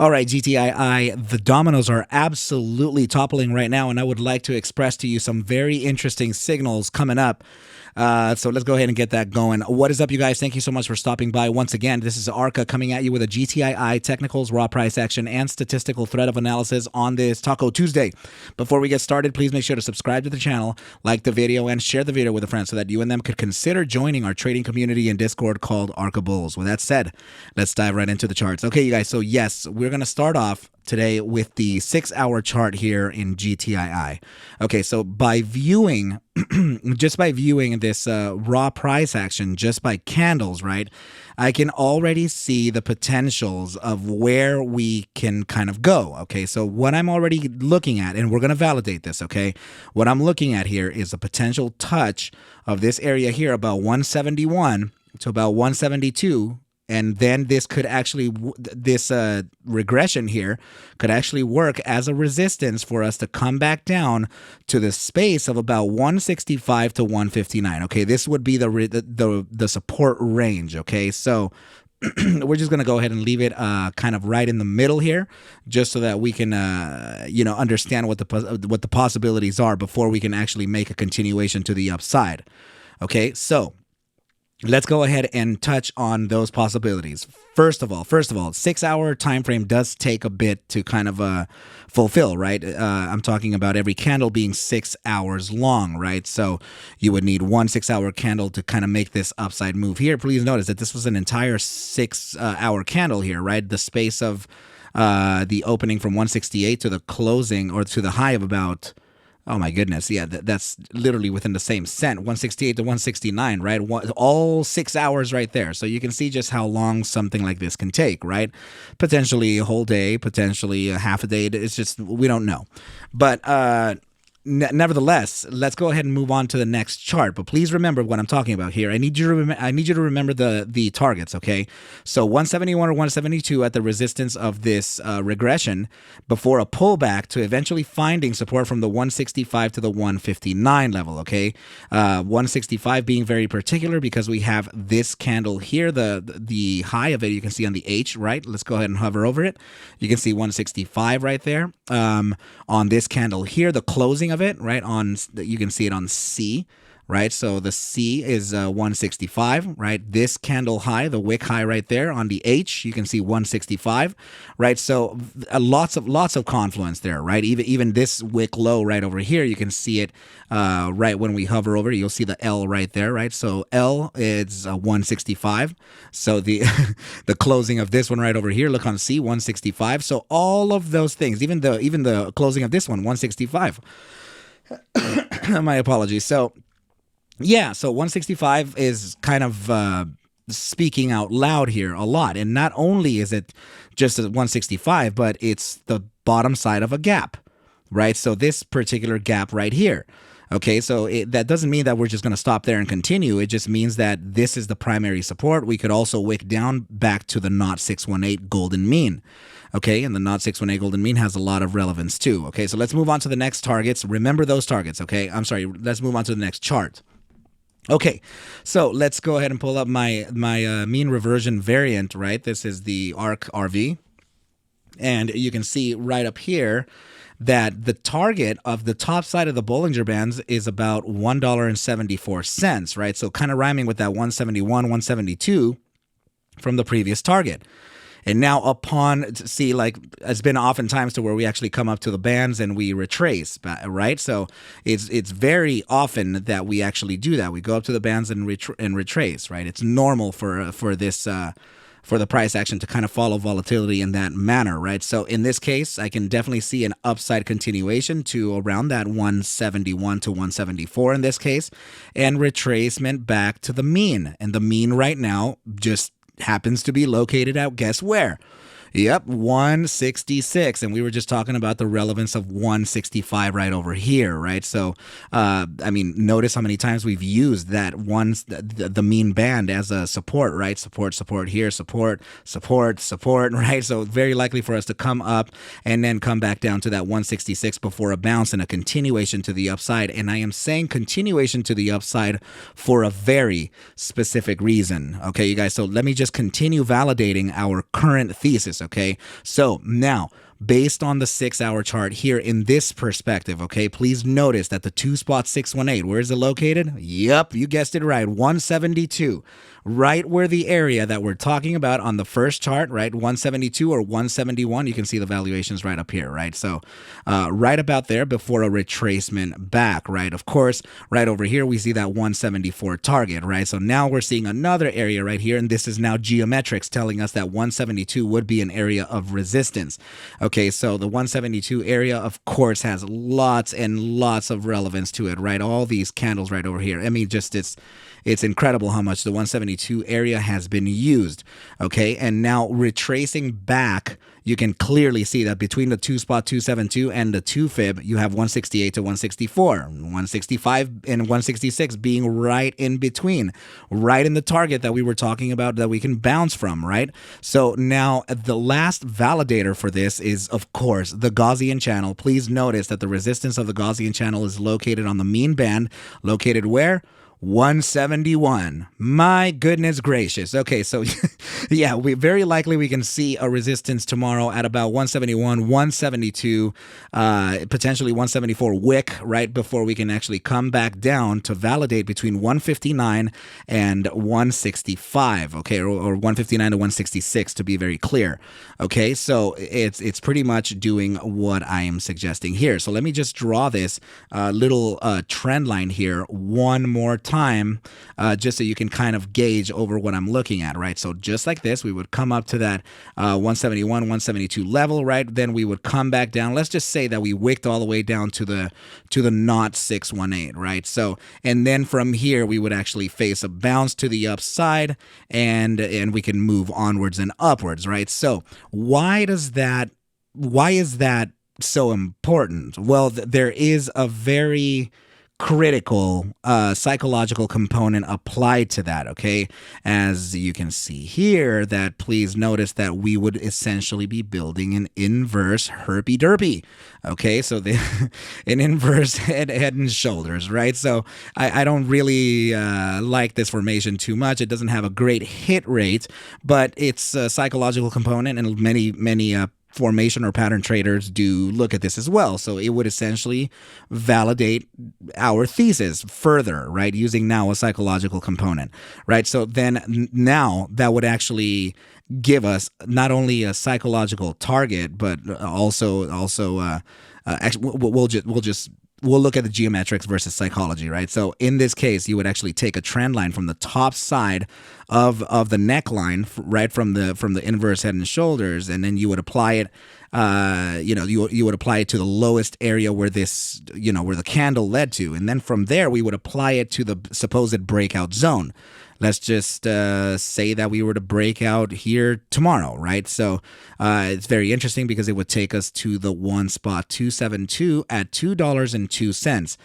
All right, GTII, the dominoes are absolutely toppling right now, and I would like to express to you some very interesting signals coming up. So let's go ahead and get that going. What is up, you guys? Thank you so much for stopping by once again. This is ARCa coming at you with a GTII technicals, raw price action, and statistical thread of analysis on this Taco Tuesday. Before we get started, please make sure to subscribe to the channel, like the video, and share the video with a friend so that you and them could consider joining our trading community in Discord called ARCa Bulls. With that said, let's dive right into the charts. Okay, you guys, so yes, we're going to start off today with the 6-hour chart here in GTII. Okay, so by viewing, just by viewing this raw price action, just by candles, right, I can already see the potentials of where we can kind of go. Okay, so what I'm already looking at, and we're going to validate this, okay, what I'm looking at here is a potential touch of this area here about 171 to about 172. And then this could actually, this regression here could actually work as a resistance for us to come back down to the space of about 165 to 159. Okay, this would be the support range. Okay, so we're just going to go ahead and leave it kind of right in the middle here, just so that we can, understand what the possibilities are before we can actually make a continuation to the upside. Okay, so let's go ahead and touch on those possibilities. First of all, 6-hour time frame does take a bit to kind of fulfill, right? I'm talking about every candle being 6 hours long, right? So you would need one 6-hour candle to kind of make this upside move here. Please notice that this was an entire 6-hour candle here, right? The space of the opening from 168 to the closing, or to the high of about, oh my goodness, yeah, that's literally within the same cent, 168 to 169, right? All 6 hours right there. So you can see just how long something like this can take, right? Potentially a whole day, potentially a half a day. It's just, we don't know. But nevertheless, let's go ahead and move on to the next chart. But please remember what I'm talking about here. I need you to remember the targets, okay? So 171 or 172 at the resistance of this regression before a pullback to eventually finding support from the 165 to the 159 level, okay? 165 being very particular because we have this candle here, the high of it you can see on the H, right? Let's go ahead and hover over it. You can see 165 right there. On this candle here, the closing of it, right, on, you can see it on C, right? So the C is 165, right? This candle high, the wick high right there on the H, you can see 165, right? So lots of confluence there, right? Even this wick low right over here, you can see it right when we hover over it, you'll see the L right there, right? So L is 165. So the the closing of this one right over here, look on C, 165. So all of those things, even the closing of this one, 165. My apologies. So yeah, so 165 is kind of speaking out loud here a lot. And not only is it just at 165, but it's the bottom side of a gap, right? So this particular gap right here. Okay, so that doesn't mean that we're just going to stop there and continue. It just means that this is the primary support. We could also wick down back to the 0.618 golden mean. Okay, and the 0.618 golden mean has a lot of relevance too. Okay, so let's move on to the next targets. Remember those targets, okay? I'm sorry, let's move on to the next chart. Okay, so let's go ahead and pull up my mean reversion variant, right? This is the ARC-RV. And you can see right up here that the target of the top side of the Bollinger Bands is about $1.74, right? So kind of rhyming with that 171, 172 from the previous target. And now upon, see, like, it's been oftentimes to where we actually come up to the bands and we retrace, right? So it's very often that we actually do that. We go up to the bands and retrace, right? It's normal for this for the price action to kind of follow volatility in that manner, right? So in this case, I can definitely see an upside continuation to around that 171 to 174 in this case, and retracement back to the mean. And the mean right now just happens to be located at, guess where? Yep, 166, and we were just talking about the relevance of 165 right over here, right? So, I mean, notice how many times we've used that the mean band as a support, right? Support here, support, right? So very likely for us to come up and then come back down to that 166 before a bounce and a continuation to the upside. And I am saying continuation to the upside for a very specific reason, okay, you guys? So let me just continue validating our current thesis. okay? So now, based on the 6-hour chart here in this perspective, okay, please notice that the 2-spot 618, where is it located? Yep, you guessed it right, 172. Right where the area that we're talking about on the first chart, right, 172 or 171, you can see the valuations right up here, right? So right about there before a retracement back, right? Of course, right over here, we see that 174 target, right? So now we're seeing another area right here, and this is now geometrics telling us that 172 would be an area of resistance. Okay, so the 172 area, of course, has lots and lots of relevance to it, right? All these candles right over here. I mean, just it's incredible how much the 172 area has been used, okay? And now retracing back, you can clearly see that between the 2-spot 272 and the 2-fib, you have 168 to 164, 165 and 166 being right in between, right in the target that we were talking about that we can bounce from, right? So now the last validator for this is, of course, the Gaussian channel. Please notice that the resistance of the Gaussian channel is located on the mean band, located where? 171. My goodness gracious. Okay, so yeah, we very likely we can see a resistance tomorrow at about 171, 172, potentially 174 wick right before we can actually come back down to validate between 159 and 165. Okay, or 159 to 166 to be very clear. Okay, so it's pretty much doing what I am suggesting here. So let me just draw this little trend line here one more time, just so you can kind of gauge over what I'm looking at, right? So just like this, we would come up to that 171, 172 level, right? Then we would come back down. Let's just say that we wicked all the way down to the 0.618, right? So, and then from here, we would actually face a bounce to the upside, and we can move onwards and upwards, right? So why is that so important? Well, there is a very critical psychological component applied to that, okay? As you can see here, that please notice that we would essentially be building an inverse herpy-derpy, okay? So an inverse head and shoulders, right? So I don't really like this formation too much. It doesn't have a great hit rate, but it's a psychological component, and many formation or pattern traders do look at this as well. So it would essentially validate our thesis further, right? Using now a psychological component, right? So then now that would actually give us not only a psychological target, but also actually we'll look at the geometrics versus psychology, right? So in this case, you would actually take a trend line from the top side of the neckline, right, from the inverse head and shoulders, and then you would apply it. You would apply it to the lowest area where this, where the candle led to, and then from there we would apply it to the supposed breakout zone. Let's just say that we were to break out here tomorrow, right? So it's very interesting because it would take us to the 1-spot 272 at $2.02.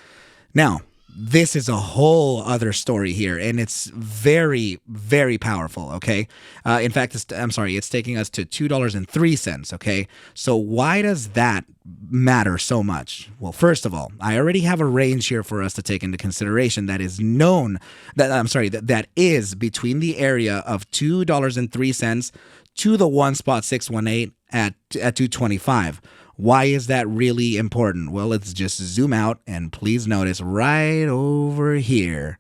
Now, this is a whole other story here, and it's very, very powerful, okay? In fact, it's taking us to $2.03, okay? So why does that matter so much? Well, first of all, I already have a range here for us to take into consideration that is that is between the area of $2.03 to the 1-spot 618 at 225. Why is that really important? Well, let's just zoom out, and please notice right over here,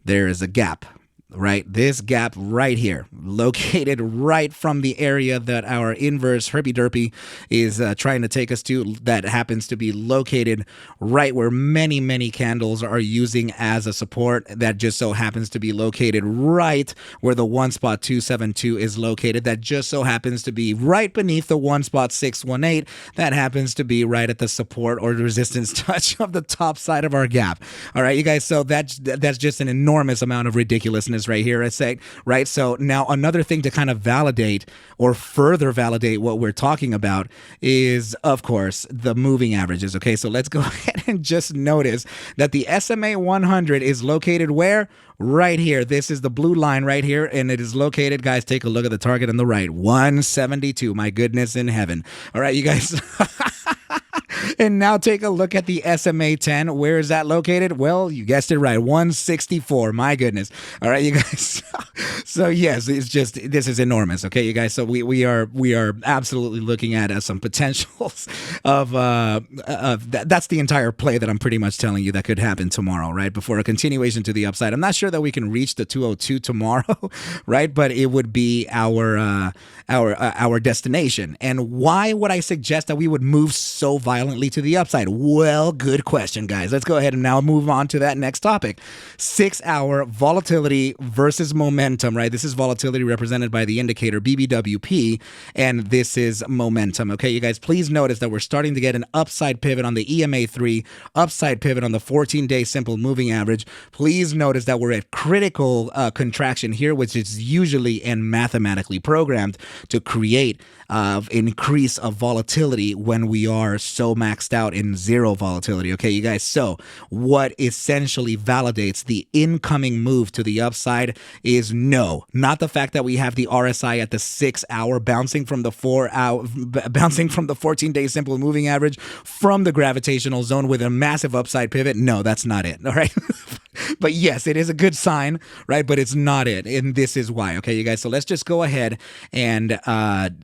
there is a gap, right? This gap right here, located right from the area that our inverse herpy-derpy is trying to take us to, that happens to be located right where many, many candles are using as a support. That just so happens to be located right where the 1-spot 272 is located. That just so happens to be right beneath the 1-spot 618. That happens to be right at the support or resistance touch of the top side of our gap. All right, you guys, so that's just an enormous amount of ridiculousness right here, I say, right? So now another thing to kind of validate or further validate what we're talking about is, of course, the moving averages, okay? So let's go ahead and just notice that the SMA 100 is located where? Right here. This is the blue line right here, and it is located, guys, take a look at the target on the right, 172. My goodness in heaven. All right, you guys. And now take a look at the SMA 10. Where is that located? Well, you guessed it right, 164. My goodness. All right, you guys. So yes, it's just, this is enormous. Okay, you guys. So we are absolutely looking at some potentials of that's the entire play that I'm pretty much telling you that could happen tomorrow, right? Before a continuation to the upside. I'm not sure that we can reach the 202 tomorrow, right? But it would be our destination. And why would I suggest that we would move so violently to the upside? Well, good question, guys. Let's go ahead and now move on to that next topic. 6-hour volatility versus momentum, right? This is volatility represented by the indicator BBWP, and this is momentum. Okay, you guys, please notice that we're starting to get an upside pivot on the EMA3, upside pivot on the 14-day simple moving average. Please notice that we're at critical contraction here, which is usually and mathematically programmed to create increase of volatility when we are so maxed out in zero volatility. Okay, you guys. So what essentially validates the incoming move to the upside is no, not the fact that we have the RSI at the 6-hour bouncing from the 14-day simple moving average from the gravitational zone with a massive upside pivot. No, that's not it. All right. But yes, it is a good sign, right? But it's not it. And this is why. Okay, you guys. So let's just go ahead and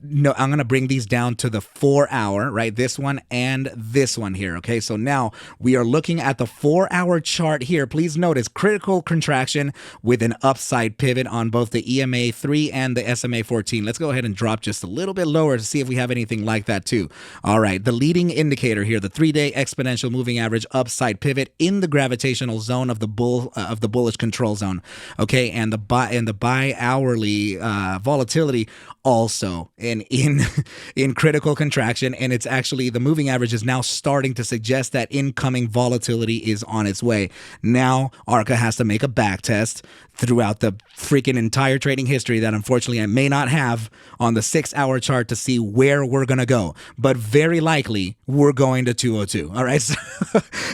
no, I'm going to bring these down to the 4-hour, right? This one and this one here. Okay, so now we are looking at the 4-hour chart here. Please notice critical contraction with an upside pivot on both the EMA3 and the SMA 14. Let's go ahead and drop just a little bit lower to see if we have anything like that too. All right, the leading indicator here, the 3-day exponential moving average upside pivot in the gravitational zone of the bullish control zone. Okay, and the bi-hourly volatility also in critical contraction, and it's actually the moving average is now starting to suggest that incoming volatility is on its way. Now ARCa has to make a back test throughout the freaking entire trading history that unfortunately I may not have on the 6-hour chart to see where we're going to go. But very likely we're going to 202. All right. So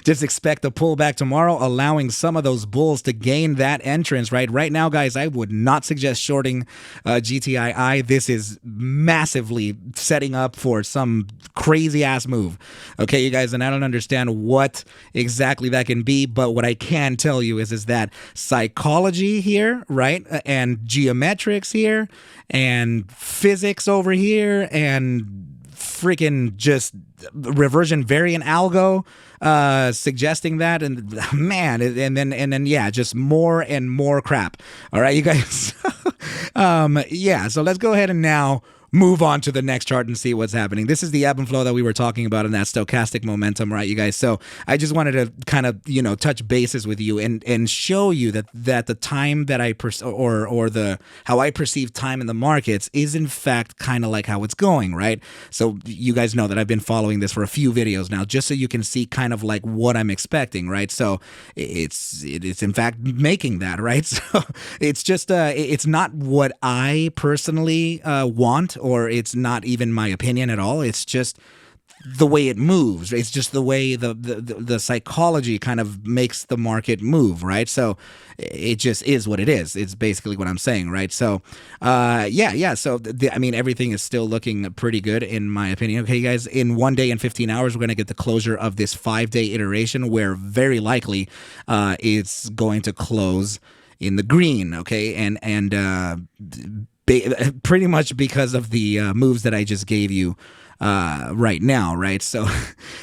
just expect a pullback tomorrow, allowing some of those bulls to gain that entrance, right? Right now, guys, I would not suggest shorting GTII. This is massively setting up for some crazy ass move. Okay, you guys, and I don't understand what exactly that can be, but what I can tell you is that psychology here, right, and geometrics here, and physics over here, and freaking just reversion variant algo suggesting that, and man, and then yeah, just more and more crap. All right, you guys. Yeah, so let's go ahead and now move on to the next chart and see what's happening. This is the ebb and flow that we were talking about in that stochastic momentum, right, you guys? So I just wanted to kind of, touch bases with you and show you that the time that I how I perceive time in the markets is in fact kind of like how it's going, right? So you guys know that I've been following this for a few videos now, just so you can see kind of like what I'm expecting, right? So it's in fact making that, right? So it's just it's not what I personally want, or it's not even my opinion at all. It's just the way it moves. It's just the way the psychology kind of makes the market move, right? So it just is what it is. It's basically what I'm saying, right? So yeah. So I mean, everything is still looking pretty good in my opinion. Okay, guys, in 1 day and 15 hours, we're going to get the closure of this 5-day iteration where very likely it's going to close in the green, okay? And pretty much because of the moves that I just gave you right now, right? So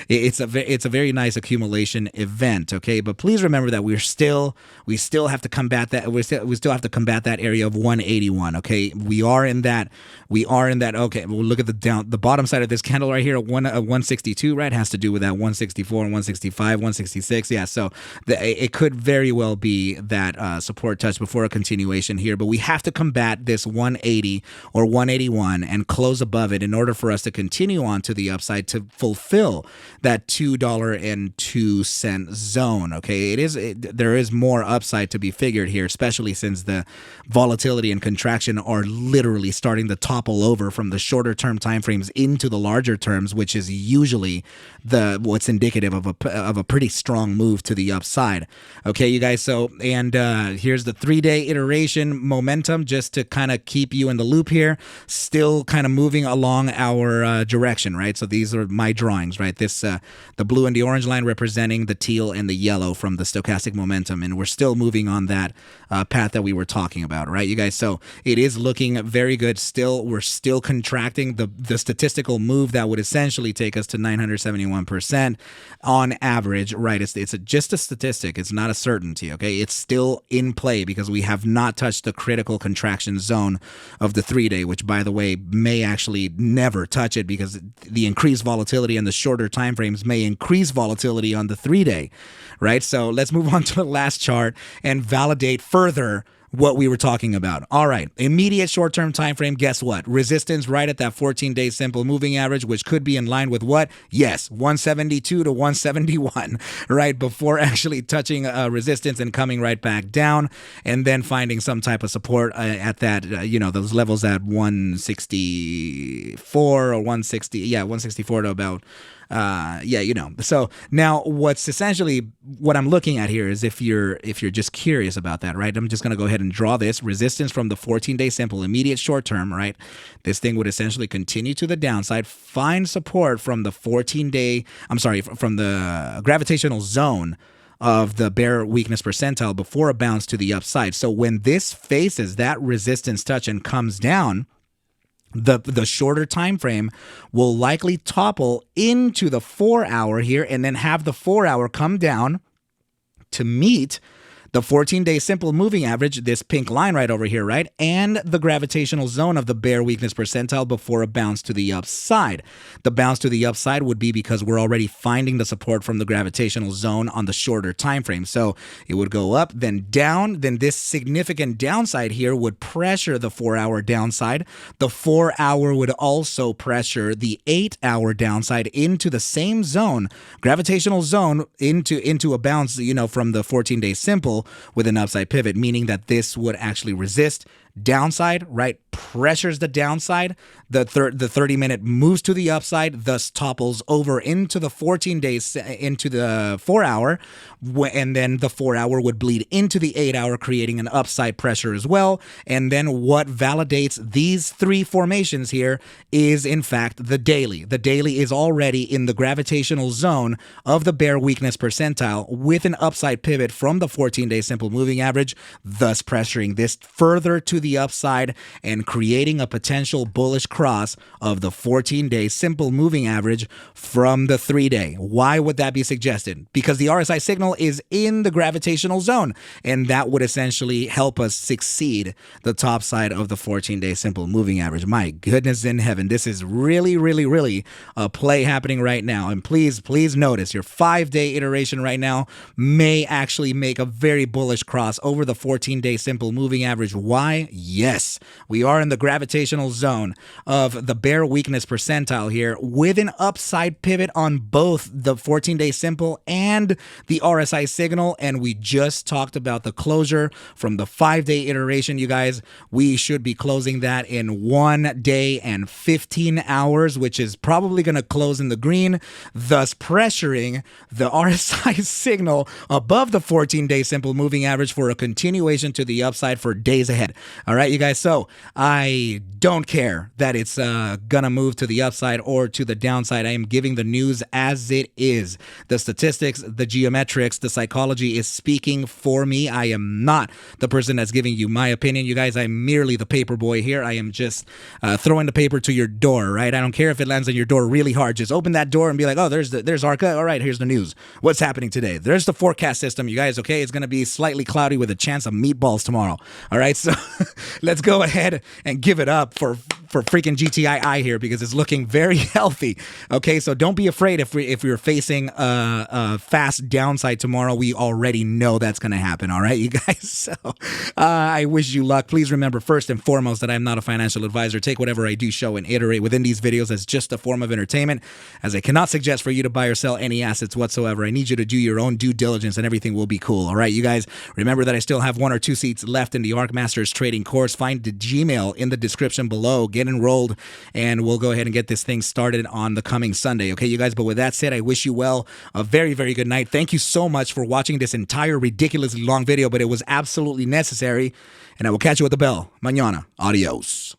it's a very nice accumulation event, okay? But please remember that we still have to combat that. We still have to combat that area of 181, okay? We are in that. Okay, we'll look at the bottom side of this candle right here, 162, right? Has to do with that 164 and 165, 166. Yeah, so it could very well be that support touch before a continuation here, but we have to combat this 180 or 181 and close above it in order for us to continue on to the upside to fulfill that $2.02 zone. Okay, there is more upside to be figured here, especially since the volatility and contraction are literally starting to topple over from the shorter term timeframes into the larger terms, which is usually what's indicative of a pretty strong move to the upside. Okay, you guys. So and here's the 3-day iteration momentum, just to kind of keep you in the loop here. Still kind of moving along our direction, right? So these are my drawings, right? This the blue and the orange line representing the teal and the yellow from the stochastic momentum, and we're still moving on that path that we were talking about, right, you guys? So it is looking very good. Still, we're still contracting. The statistical move that would essentially take us to 971% on average, right? It's just a statistic. It's not a certainty, okay? It's still in play because we have not touched the critical contraction zone of the 3-day, which, by the way, may actually never touch it because the increased volatility in the shorter time frames may increase volatility on the 3-day, right? So let's move on to the last chart and validate further what we were talking about. All right, immediate short-term time frame, guess what? Resistance right at that 14-day simple moving average, which could be in line with what? Yes, 172 to 171, right? Before actually touching resistance and coming right back down, and then finding some type of support at that, those levels at 164 or 160, 164 to about so now what's essentially what I'm looking at here is if you're just curious about that, right? I'm just going to go ahead and draw this resistance from the 14-day simple immediate short term, right? This thing would essentially continue to the downside, find support from the from the gravitational zone of the bear weakness percentile before a bounce to the upside. So when this faces that resistance touch and comes down, the shorter time frame will likely topple into the 4-hour here and then have the 4-hour come down to meet the 14-day simple moving average, this pink line right over here, right? And the gravitational zone of the bear weakness percentile before a bounce to the upside. The bounce to the upside would be because we're already finding the support from the gravitational zone on the shorter time frame. So it would go up, then down, then this significant downside here would pressure the 4-hour downside. The 4-hour would also pressure the 8-hour downside into the same zone, gravitational zone into a bounce, from the 14-day simple with an upside pivot, meaning that this would actually resist downside, right? Pressures the downside. The 30-minute moves to the upside, thus topples over into the 14 days, into the 4-hour, and then the 4-hour would bleed into the 8-hour, creating an upside pressure as well. And then what validates these three formations here is, in fact, the daily. The daily is already in the gravitational zone of the bear weakness percentile with an upside pivot from the 14-day simple moving average, thus pressuring this further to the upside and creating a potential bullish cross of the 14-day simple moving average from the 3-day. Why would that be suggested? Because the RSI signal is in the gravitational zone, and that would essentially help us succeed the top side of the 14-day simple moving average. My goodness in heaven, this is really, really, really a play happening right now. And please notice your 5-day iteration right now may actually make a very bullish cross over the 14-day simple moving average. Why? Yes, we are in the gravitational zone of the bear weakness percentile here with an upside pivot on both the 14-day simple and the RSI signal. And we just talked about the closure from the 5-day iteration, you guys. We should be closing that in 1 day and 15 hours, which is probably going to close in the green, thus pressuring the RSI signal above the 14-day simple moving average for a continuation to the upside for days ahead. All right, you guys. So I don't care that it's gonna move to the upside or to the downside. I am giving the news as it is. The statistics, the geometrics, the psychology is speaking for me. I am not the person that's giving you my opinion, you guys. I'm merely the paper boy here. I am just throwing the paper to your door, right? I don't care if it lands on your door really hard. Just open that door and be like, oh, there's ARCa. All right, here's the news. What's happening today? There's the forecast system, you guys. Okay, it's gonna be slightly cloudy with a chance of meatballs tomorrow. All right, so let's go ahead and give it up for freaking GTII here, because it's looking very healthy. Okay, so don't be afraid if we're facing a fast downside tomorrow. We already know that's going to happen. All right, you guys. So I wish you luck. Please remember, first and foremost, that I'm not a financial advisor. Take whatever I do show and iterate within these videos as just a form of entertainment, as I cannot suggest for you to buy or sell any assets whatsoever. I need you to do your own due diligence and everything will be cool. All right, you guys. Remember that I still have 1 or 2 seats left in the ArcMasters trading course. Find the Gmail in the description below. Get enrolled, and we'll go ahead and get this thing started on the coming Sunday. Okay, you guys? But with that said, I wish you well a very, very good night. Thank you so much for watching this entire ridiculously long video, but it was absolutely necessary, and I will catch you at the bell. Mañana. Adios.